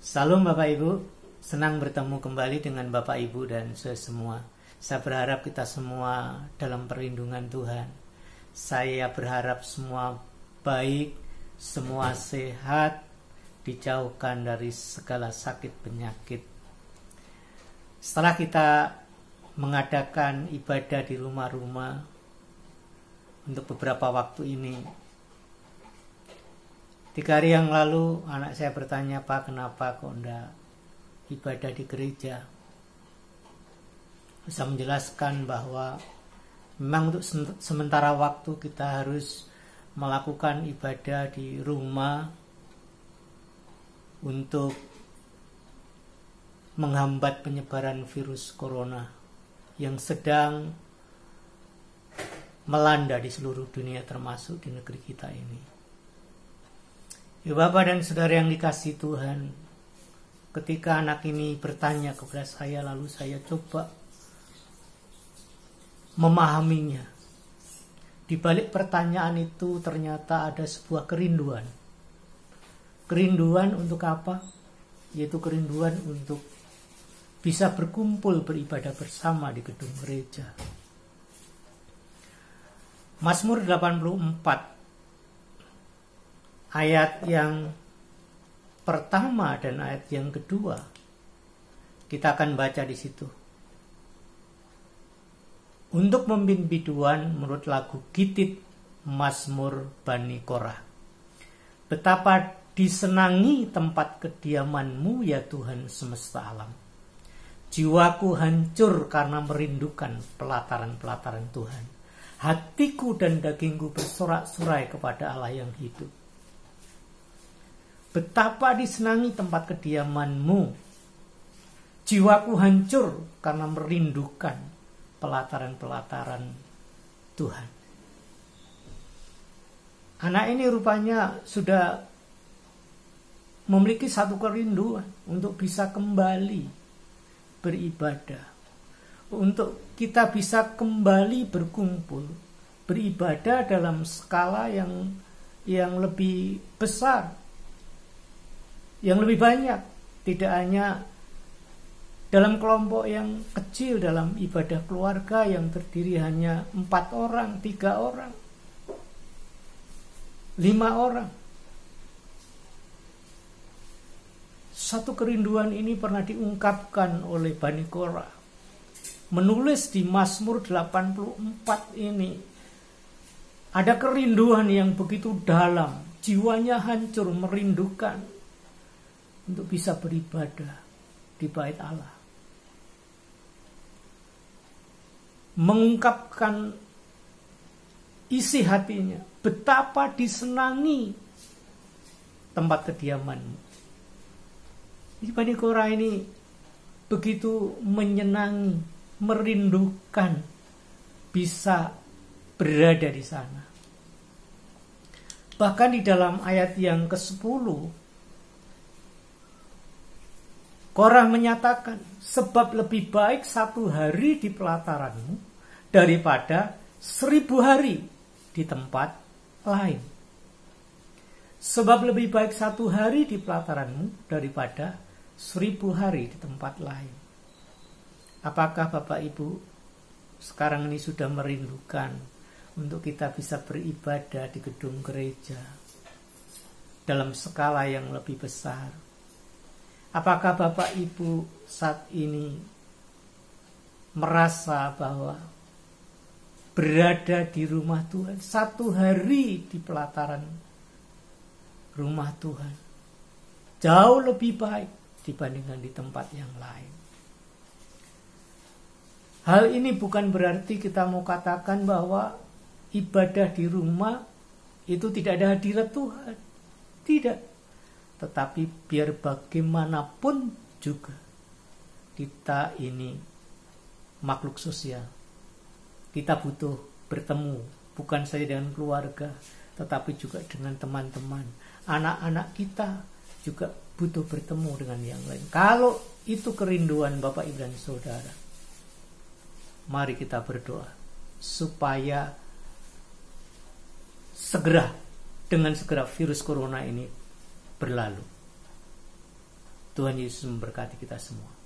Salam Bapak Ibu, senang bertemu kembali dengan Bapak Ibu dan semua. Saya berharap kita semua dalam perlindungan Tuhan. Saya berharap semua baik, semua sehat, dijauhkan dari segala sakit penyakit. Setelah kita mengadakan ibadah di rumah-rumah untuk beberapa waktu ini, 3 hari yang lalu anak saya bertanya, "Pak, kenapa kok enggak ibadah di gereja?" Saya menjelaskan bahwa memang untuk sementara waktu kita harus melakukan ibadah di rumah untuk menghambat penyebaran virus corona yang sedang melanda di seluruh dunia, termasuk di negeri kita ini. Ya, Bapak dan Saudara yang dikasihi Tuhan, ketika anak ini bertanya kepada saya, lalu saya coba memahaminya. Di balik pertanyaan itu ternyata ada sebuah kerinduan. Kerinduan untuk apa? Yaitu kerinduan untuk bisa berkumpul beribadah bersama di gedung gereja. Mazmur 84 ayat yang pertama dan ayat yang kedua kita akan baca di situ. Untuk membiduan menurut lagu Gitit Mazmur Bani Korah. Betapa disenangi tempat kediaman-Mu ya Tuhan semesta alam. Jiwaku hancur karena merindukan pelataran-pelataran Tuhan. Hatiku dan dagingku bersorak-sorai kepada Allah yang hidup. Betapa disenangi tempat kediaman-Mu. Jiwaku hancur karena merindukan pelataran-pelataran Tuhan. Anak ini rupanya sudah memiliki satu kerinduan untuk bisa kembali beribadah. Untuk kita bisa kembali berkumpul, beribadah dalam skala yang lebih besar, yang lebih banyak, tidak hanya dalam kelompok yang kecil, dalam ibadah keluarga yang terdiri hanya 4 orang, 3 orang, 5 orang. Satu kerinduan ini pernah diungkapkan oleh Bani Korah. Menulis di Mazmur 84 ini, ada kerinduan yang begitu dalam, jiwanya hancur merindukan untuk bisa beribadah di bait Allah. Mengungkapkan isi hatinya, betapa disenangi tempat kediaman-Mu. Bani Korah ini begitu menyenangi, merindukan bisa berada di sana. Bahkan di dalam ayat yang ke-10, Korah menyatakan, sebab lebih baik 1 hari di pelataran-Mu daripada 1000 hari di tempat lain. Sebab lebih baik 1 hari di pelataran-Mu daripada 1000 hari di tempat lain. Apakah Bapak Ibu sekarang ini sudah merindukan untuk kita bisa beribadah di gedung gereja dalam skala yang lebih besar? Apakah Bapak Ibu saat ini merasa bahwa berada di rumah Tuhan, 1 hari di pelataran rumah Tuhan jauh lebih baik dibandingkan di tempat yang lain? Hal ini bukan berarti kita mau katakan bahwa ibadah di rumah itu tidak ada hadirat Tuhan. Tidak. Tetapi biar bagaimanapun juga kita ini makhluk sosial. Kita butuh bertemu, bukan saja dengan keluarga, tetapi juga dengan teman-teman. Anak-anak kita juga butuh bertemu dengan yang lain. Kalau itu kerinduan Bapak Ibu dan Saudara, mari kita berdoa supaya dengan segera virus corona ini berlalu. Tuhan Yesus memberkati kita semua.